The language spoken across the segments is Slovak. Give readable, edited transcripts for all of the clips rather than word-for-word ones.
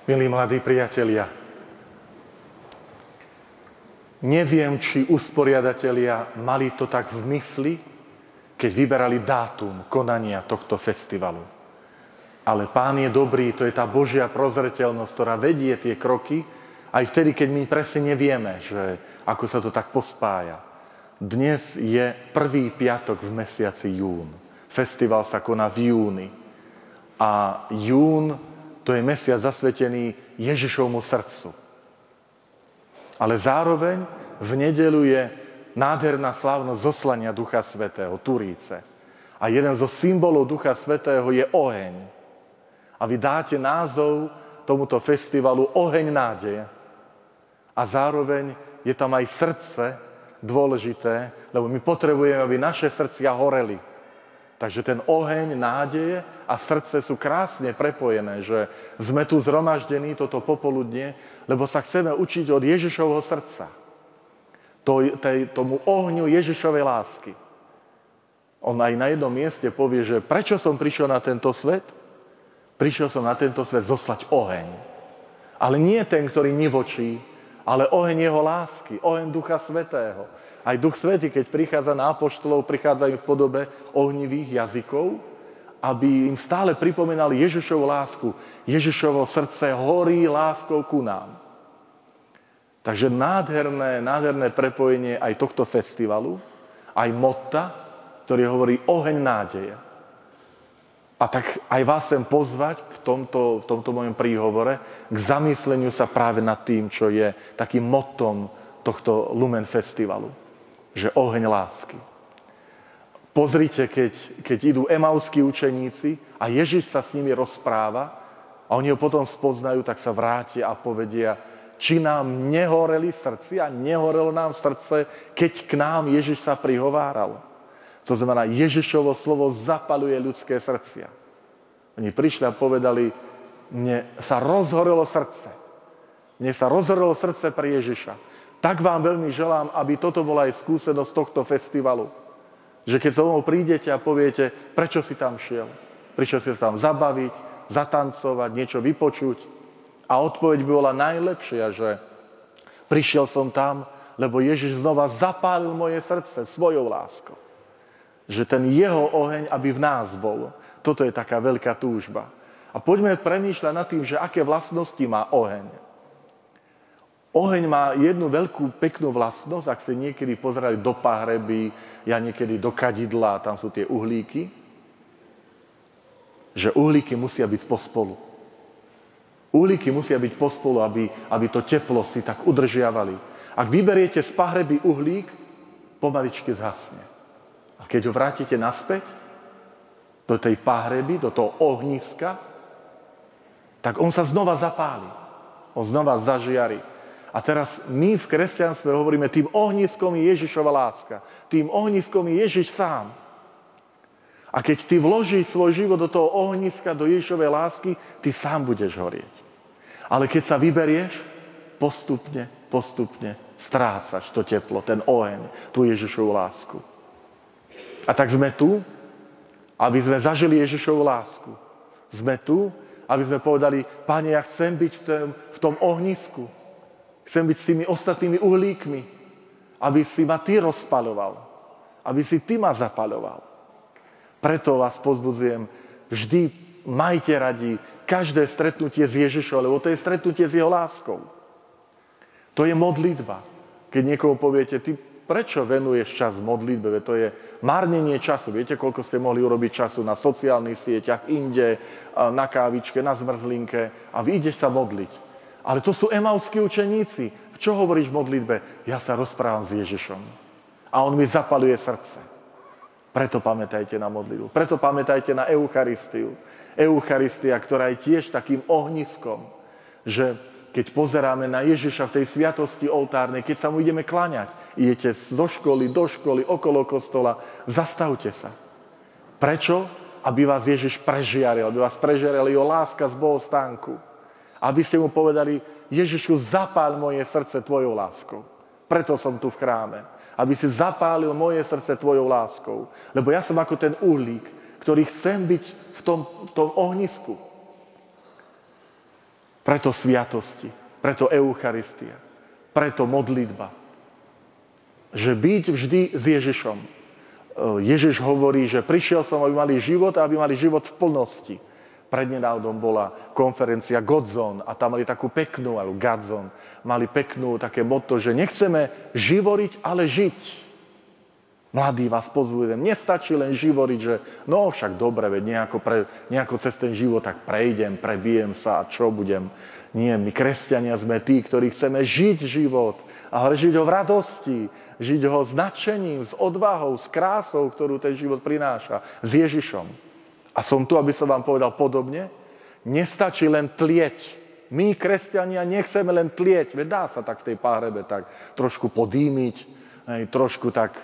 Milí mladí priatelia, neviem, či usporiadatelia mali to tak v mysli, keď vyberali dátum konania tohto festivalu. Ale Pán je dobrý, to je tá Božia prozreteľnosť, ktorá vedie tie kroky, aj vtedy, keď my presne nevieme, že ako sa to tak pospája. Dnes je prvý piatok v mesiaci jún. Festival sa koná v júni. A jún to je mesiac zasvetený Ježišovmu srdcu. Ale zároveň v nedeľu je nádherná slávnosť zoslania Ducha Svätého, Turíce. A jeden zo symbolov Ducha Svätého je oheň. A vy dáte názov tomuto festivalu Oheň nádeje. A zároveň je tam aj srdce dôležité, lebo my potrebujeme, aby naše srdcia horeli. Takže ten oheň nádeje a srdce sú krásne prepojené, že sme tu zhromaždení toto popoludnie, lebo sa chceme učiť od Ježišovho srdca. Tomu ohňu Ježišovej lásky. On aj na jednom mieste povie, že prečo som prišiel na tento svet? Prišiel som na tento svet zoslať oheň. Ale nie ten, ktorý nivočí, ale oheň jeho lásky, oheň Ducha Svätého. Aj Duch Svätý, keď prichádza na apoštolov, prichádza im v podobe ohnivých jazykov, aby im stále pripomínali Ježišovu lásku. Ježišovo srdce horí láskou ku nám. Takže nádherné prepojenie aj tohto festivalu, aj motta, ktorý hovorí oheň nádeje. A tak aj vás chcem pozvať v tomto mojom príhovore k zamysleniu sa práve nad tým, čo je takým mottom tohto Lumen Festivalu. Že oheň lásky. Pozrite, keď idú emauskí učeníci a Ježiš sa s nimi rozpráva a oni ho potom spoznajú, tak sa vrátia a povedia, či nám nehoreli srdcia, nehorelo nám srdce, keď k nám Ježiš sa prihováral. To znamená, Ježišovo slovo zapaluje ľudské srdcia. Oni prišli a povedali, mne sa rozhorelo srdce. Mne sa rozhorelo srdce pre Ježiša. Tak vám veľmi želám, aby toto bola aj skúsenosť tohto festivalu. Že keď so mnou prídete a poviete, prečo si tam šiel? Prišiel si tam zabaviť, zatancovať, niečo vypočuť? A odpoveď by bola najlepšia, že prišiel som tam, lebo Ježiš znova zapálil moje srdce svojou láskou. Že ten jeho oheň, aby v nás bol. Toto je taká veľká túžba. A poďme premýšľať nad tým, že aké vlastnosti má oheň. Oheň má jednu veľkú peknú vlastnosť, ak ste niekedy pozerali do pahreby, ja niekedy do kadidla, tam sú tie uhlíky, že uhlíky musia byť pospolu. Uhlíky musia byť pospolu, aby to teplo si tak udržiavali. Ak vyberiete z pahreby uhlík, pomaličky zhasne. A keď ho vrátite naspäť do tej pahreby, do toho ohniska, tak on sa znova zapáli. On znova zažiari. A teraz my v kresťanstve hovoríme, tým ohniskom je Ježišova láska. Tým ohniskom je Ježiš sám. A keď ty vložíš svoj život do toho ohniska, do Ježišovej lásky, ty sám budeš horieť. Ale keď sa vyberieš, postupne strácaš to teplo, ten oheň, tú Ježišovu lásku. A tak sme tu, aby sme zažili Ježišovu lásku. Sme tu, aby sme povedali, Pane, ja chcem byť v tom ohnisku. Chcem byť s tými ostatnými uhlíkmi, aby si ma ty rozpaľoval, aby si ty ma zapaľoval. Preto vás pozbudzujem, vždy majte radi každé stretnutie s Ježišom, lebo to je stretnutie s jeho láskou. To je modlitba. Keď niekomu poviete, ty prečo venuješ čas modlitbe? To je márnenie času. Viete, koľko ste mohli urobiť času na sociálnych sieťach, inde, na kávičke, na zmrzlinke a vy ideš sa modliť. Ale to sú emauskí učeníci. Čo hovoríš v modlitbe? Ja sa rozprávam s Ježišom. A on mi zapaluje srdce. Preto pamätajte na modlitbu. Preto pamätajte na Eucharistiu. Eucharistia, ktorá je tiež takým ohniskom, že keď pozeráme na Ježiša v tej sviatosti oltárnej, keď sa mu ideme kláňať, idete do školy, okolo kostola, zastavte sa. Prečo? Aby vás Ježiš prežiaril, aby vás prežiaril jeho láska z bohostánku. Aby ste mu povedali, Ježišu, zapáľ moje srdce tvojou láskou. Preto som tu v chráme. Aby si zapálil moje srdce tvojou láskou. Lebo ja som ako ten uhlík, ktorý chcem byť v tom ohnisku. Preto sviatosti, preto Eucharistia, preto modlitba. Že byť vždy s Ježišom. Ježiš hovorí, že prišiel som, aby mali život a aby mali život v plnosti. Prednedávnom bola konferencia Godzone a tam mali takú peknú, alebo Godzone, mali peknú také motto, že nechceme živoriť, ale žiť. Mladí vás pozvujem, nestačí len živoriť, že no však dobre, veď nejako cez ten život tak prejdem, prebijem sa a čo budem. Nie, my kresťania sme tí, ktorí chceme žiť život, ale žiť ho v radosti, žiť ho s nadšením, s odvahou, s krásou, ktorú ten život prináša, s Ježišom. A som tu, aby som vám povedal podobne, nestačí len tlieť. My, kresťania, nechceme len tlieť, veď dá sa tak v tej páhrebe tak trošku podýmiť, trošku tak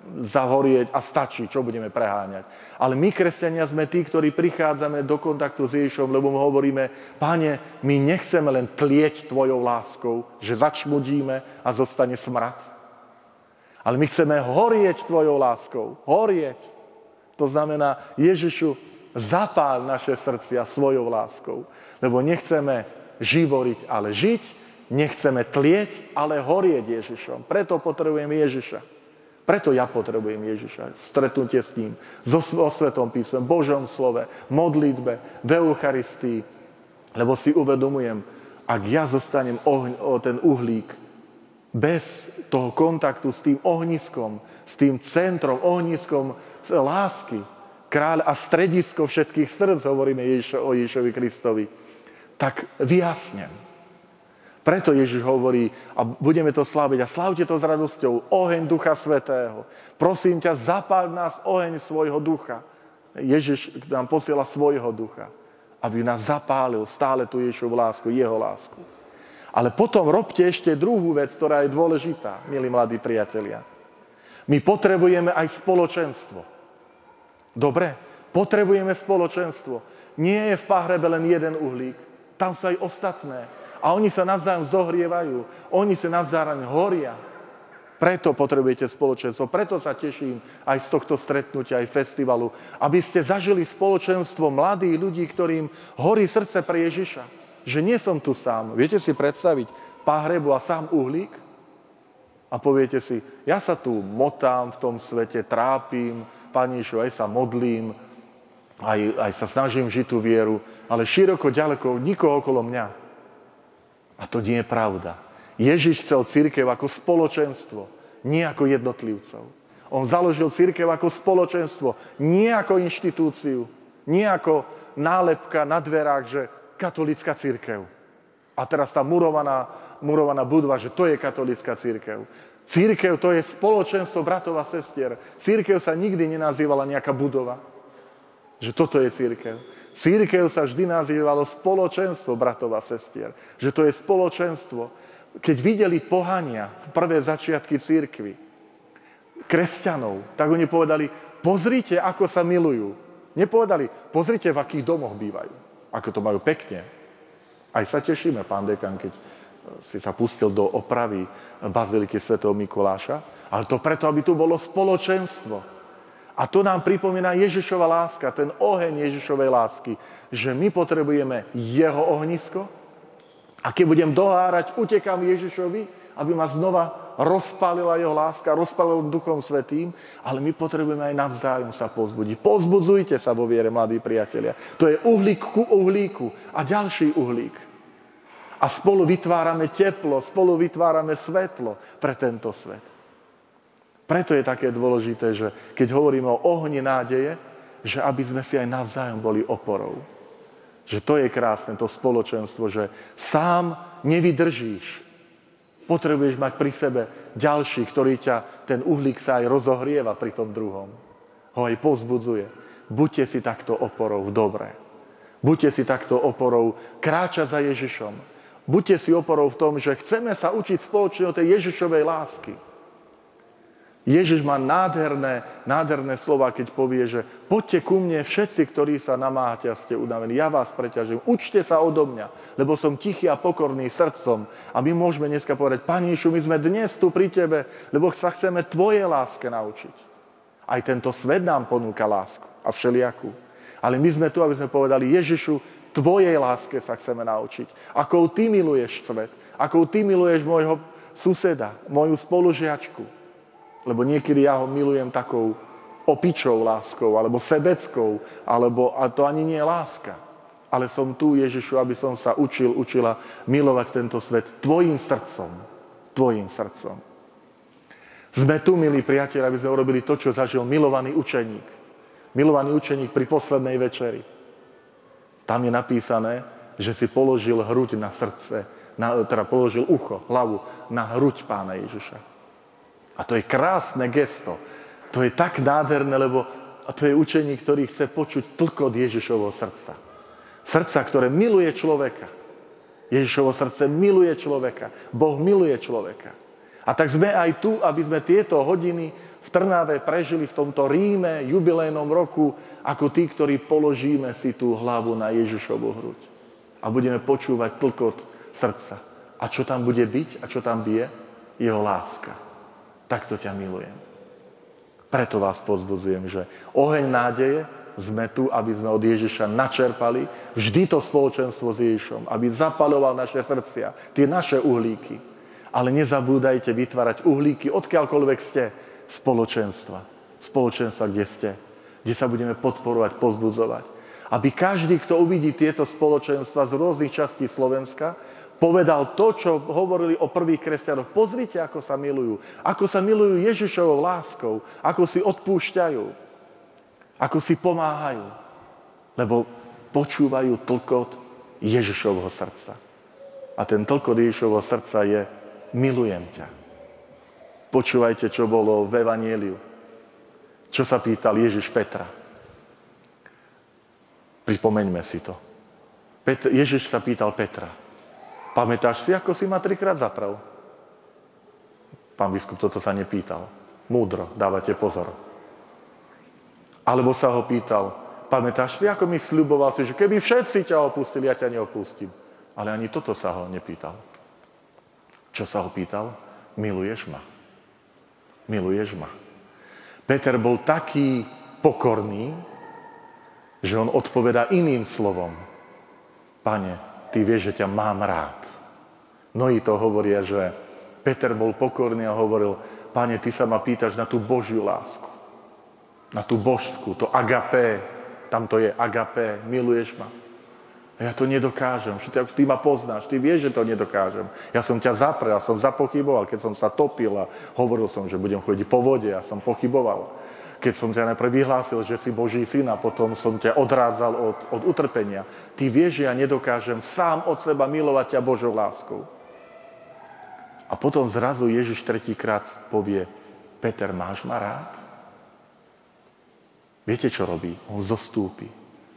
zahorieť a stačí, čo budeme preháňať. Ale my, kresťania, sme tí, ktorí prichádzame do kontaktu s Ježišom, lebo mu hovoríme, Pane, my nechceme len tlieť tvojou láskou, že začmudíme a zostane smrad. Ale my chceme horieť tvojou láskou. Horieť. To znamená, Ježišu, zapál naše srdcia svojou láskou. Lebo nechceme živoriť, ale žiť. Nechceme tlieť, ale horieť Ježišom. Preto potrebujeme Ježiša. Preto ja potrebujem Ježiša. Stretnutie s ním. O Svetom písme, Božom slove, modlitbe, v Eucharistii. Lebo si uvedomujem, ak ja zostanem ten uhlík bez toho kontaktu s tým ohniskom, s tým centrom, ohniskom lásky, kráľ a stredisko všetkých srdc, hovoríme o Ježišovi Kristovi, tak vyjasnem. Preto Ježiš hovorí, a budeme to sláviť, a slávte to s radosťou, oheň Ducha Svätého. Prosím ťa, zapáľ nás oheň svojho ducha. Ježiš nám posiela svojho ducha, aby nás zapálil stále tú Ježišovu lásku, jeho lásku. Ale potom robte ešte druhú vec, ktorá je dôležitá, milí mladí priatelia. My potrebujeme aj spoločenstvo. Dobre? Potrebujeme spoločenstvo. Nie je v páhrebe len jeden uhlík, tam sú aj ostatné. A oni sa navzájom zohrievajú. Oni sa navzájom horia. Preto potrebujete spoločenstvo. Preto sa teším aj z tohto stretnutia, aj festivalu. Aby ste zažili spoločenstvo mladých ľudí, ktorým horí srdce pre Ježiša. Že nie som tu sám. Viete si predstaviť páhrebu a sám uhlík? A poviete si, ja sa tu motám v tom svete, trápim, Pane Ježišu, aj sa modlím, aj sa snažím žiť tú vieru, ale široko, ďaleko, nikoho okolo mňa. A to nie je pravda. Ježiš chcel cirkev ako spoločenstvo, nie ako jednotlivcov. On založil cirkev ako spoločenstvo, nie ako inštitúciu, nie ako nálepka na dverách, že katolícka cirkev. A teraz tá murovaná budova, že to je katolícka cirkev. Cirkev to je spoločenstvo bratov a sestier. Cirkev sa nikdy nenazývala nejaká budova. Že toto je cirkev. Cirkev sa vždy nazývalo spoločenstvo bratov a sestier. Že to je spoločenstvo. Keď videli pohania v prvé začiatky cirkvi, kresťanov, tak oni povedali, pozrite, ako sa milujú. Nepovedali, pozrite, v akých domoch bývajú. Ako to majú pekne. Aj sa tešíme, pán dekan, keď si sa pustil do opravy baziliky svätého Mikuláša, ale to preto, aby tu bolo spoločenstvo. A to nám pripomína Ježišova láska, ten oheň Ježišovej lásky, že my potrebujeme jeho ohnisko a keď budem dohárať, utekám Ježišovi, aby ma znova rozpálila jeho láska, rozpálila Duchom Svätým, ale my potrebujeme aj navzájom sa povzbudiť. Povzbudzujte sa vo viere, mladí priatelia. To je uhlík ku uhlíku a ďalší uhlík. A spolu vytvárame teplo, spolu vytvárame svetlo pre tento svet. Preto je také dôležité, že keď hovoríme o ohni nádeje, že aby sme si aj navzájom boli oporou. Že to je krásne, to spoločenstvo, že sám nevydržíš. Potrebuješ mať pri sebe ďalší, ktorý ťa, ten uhlík sa aj rozohrieva pri tom druhom. Ho aj povzbudzuje. Buďte si takto oporou v dobre. Buďte si takto oporou kráčať za Ježišom. Buďte si oporou v tom, že chceme sa učiť spoločne o tej Ježišovej lásky. Ježiš má nádherné slova, keď povie, že poďte ku mne všetci, ktorí sa namáhate a ste unavení. Ja vás preťažujem. Učte sa odo mňa, lebo som tichý a pokorný srdcom. A my môžeme dneska povedať, Pane Ježišu, my sme dnes tu pri Tebe, lebo sa chceme Tvoje láske naučiť. Aj tento svet nám ponúka lásku a všelijakú. Ale my sme tu, aby sme povedali, Ježišu, tvojej láske sa chceme naučiť. Akou ty miluješ svet. Akou ty miluješ môjho suseda, moju spolužiačku. Lebo niekedy ja ho milujem takou opičou láskou, alebo sebeckou, a to ani nie je láska. Ale som tu, Ježišu, aby som sa učila milovať tento svet tvojim srdcom. Tvojim srdcom. Sme tu, milí priatelia, aby sme urobili to, čo zažil milovaný učeník. Milovaný učeník pri poslednej večeri. Tam je napísané, že si položil hruď na srdce, položil ucho, hlavu na hruď Pána Ježiša. A to je krásne gesto. To je tak nádherné, lebo to je učeník, ktorý chce počuť tlkot Ježišovho srdca. Srdca, ktoré miluje človeka. Ježišovo srdce miluje človeka. Boh miluje človeka. A tak sme aj tu, aby sme tieto hodiny v Trnave prežili v tomto Ríme, jubilejnom roku, ako tí, ktorí položíme si tú hlavu na Ježišovu hruď. A budeme počúvať tlkot srdca. A čo tam bude byť a čo tam bije? Jeho láska. Takto ťa milujem. Preto vás povzbudzujem, že oheň nádeje sme tu, aby sme od Ježiša načerpali vždy to spoločenstvo s Ježišom, aby zapaľoval naše srdcia, tie naše uhlíky. Ale nezabúdajte vytvárať uhlíky, odkiaľkoľvek ste, spoločenstva. Spoločenstva, kde ste, kde sa budeme podporovať, povzbudzovať. Aby každý, kto uvidí tieto spoločenstva z rôznych častí Slovenska, povedal to, čo hovorili o prvých kresťanoch. Pozrite, ako sa milujú Ježišovou láskou, ako si odpúšťajú, ako si pomáhajú, lebo počúvajú tlkot Ježišovho srdca. A ten tlkot Ježišovho srdca je: milujem ťa. Počúvajte, čo bolo v Evanjeliu. Čo sa pýtal Ježiš Petra. Pripomeňme si to. Ježiš sa pýtal Petra: pamätáš si, ako si ma 3-krát zaprel? Pán biskup toto sa nepýtal. Múdro, dávate pozor. Alebo sa ho pýtal: pamätáš si, ako mi sľuboval si, že keby všetci ťa opustili, ja ťa neopustím. Ale ani toto sa ho nepýtal. Čo sa ho pýtal? Miluješ ma? Miluješ ma? Peter bol taký pokorný, že on odpovedá iným slovom: Pane, ty vieš, že ťa mám rád. Mnohí to hovoria, že Peter bol pokorný a hovoril: Pane, ty sa ma pýtaš na tú Božiu lásku, na tú božskú, to agapé, tam to je agapé, miluješ ma. A ja to nedokážem, ty ma poznáš, ty vieš, že to nedokážem. Ja som ťa zaprel, ja som zapochyboval, keď som sa topil a hovoril som, že budem chodiť po vode, ja som pochyboval. Keď som ťa najprv vyhlásil, že si Boží syn, a potom som ťa odrádzal od utrpenia. Ty vieš, že ja nedokážem sám od seba milovať ťa Božou láskou. A potom zrazu Ježiš 3-krát povie: Peter, máš ma rád? Viete, čo robí? On zostúpi.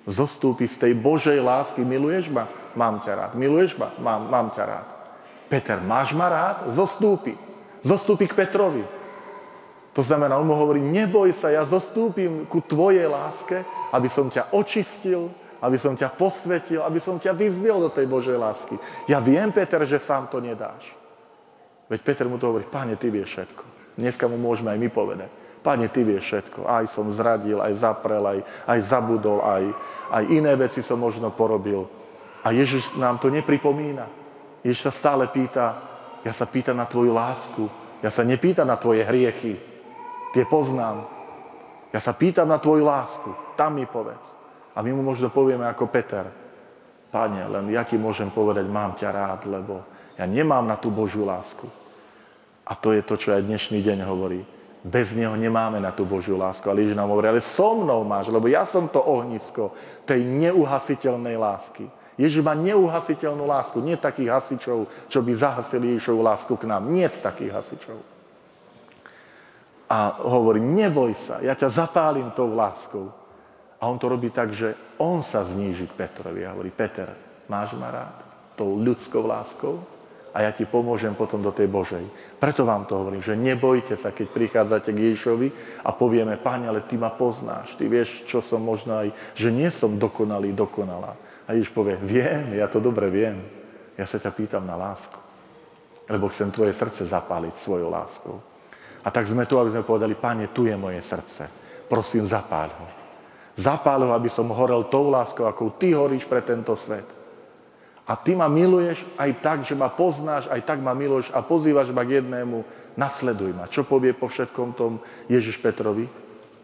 Zostúpi z tej Božej lásky. Miluješ ma? Mám ťa rád. Miluješ ma? Mám ťa rád. Peter, máš ma rád? Zostúpi. Zostúpi k Petrovi. To znamená, on mu hovorí: neboj sa, ja zostúpim ku tvojej láske, aby som ťa očistil, aby som ťa posvetil, aby som ťa vyzviel do tej Božej lásky. Ja viem, Peter, že sám to nedáš. Veď Peter mu to hovorí: Pane, ty vieš všetko. Dneska mu môžeme aj my povedať: Pane, ty vieš všetko. Aj som zradil, aj zaprel, aj zabudol, aj iné veci som možno porobil. A Ježiš nám to nepripomína. Ježiš sa stále pýta: ja sa pýtam na tvoju lásku. Ja sa nepýtam na tvoje hriechy. Tie poznám. Ja sa pýtam na tvoju lásku. Tam mi povedz. A my mu možno povieme ako Peter: Pane, len ja ti môžem povedať, mám ťa rád, lebo ja nemám na tú Božiu lásku. A to je to, čo aj dnešný deň hovorí. Bez neho nemáme na tú Božiu lásku. Ale Ježiš nám hovorí: ale so mnou máš, lebo ja som to ohnisko tej neuhasiteľnej lásky. Ježiš má neuhasiteľnú lásku. Nie takých hasičov, čo by zahasili Ježišovu lásku k nám. Nie takých hasičov. A hovorí: neboj sa, ja ťa zapálim tou láskou. A on to robí tak, že on sa zníži k Petrovi a hovorí: Peter, máš ma rád tou ľudskou láskou? A ja ti pomôžem potom do tej Božej. Preto vám to hovorím, že nebojte sa, keď prichádzate k Ježišovi a povieme: Pane, ale ty ma poznáš, ty vieš, čo som možno aj, že nie som dokonalý, dokonalá. A Ježiš povie: viem, ja to dobre viem. Ja sa ťa pýtam na lásku. Lebo chcem tvoje srdce zapáliť svojou láskou. A tak sme tu, aby sme povedali: Pane, tu je moje srdce. Prosím, zapáľ ho. Zapál ho, aby som horel tou láskou, ako ty horíš pre tento svet. A ty ma miluješ aj tak, že ma poznáš, aj tak ma miluješ a pozývaš ma k jednému, nasleduj ma. Čo povie po všetkom tom Ježiš Petrovi?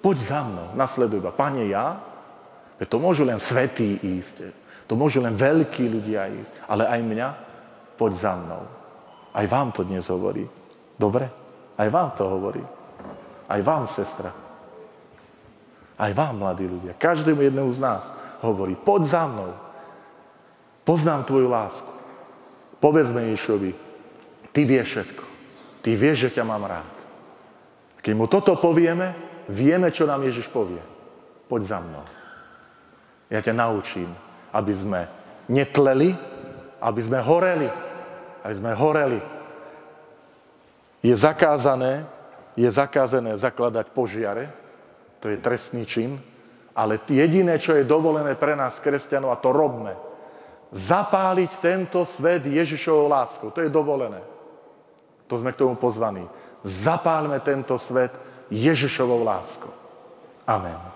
Poď za mnou, nasleduj ma. Pane, ja? To môžu len svätí ísť, to môžu len veľkí ľudia ísť, ale aj mňa? Poď za mnou. Aj vám to dnes hovorí. Dobre? Aj vám to hovorí. Aj vám, sestra. Aj vám, mladí ľudia. Každému jednému z nás hovorí, poď za mnou. Poznám tvoju lásku. Povedzme Ježišovi, ty vieš všetko. Ty vieš, že ťa mám rád. Keď mu toto povieme, vieme, čo nám Ježiš povie. Poď za mnou. Ja ťa naučím, aby sme netleli, aby sme horeli. Aby sme horeli. Je zakázané zakladať požiare, to je trestný čin, ale jediné, čo je dovolené pre nás, kresťanov, a to robme, zapáliť tento svet Ježišovou láskou. To je dovolené. To sme k tomu pozvaní. Zapálme tento svet Ježišovou láskou. Amen.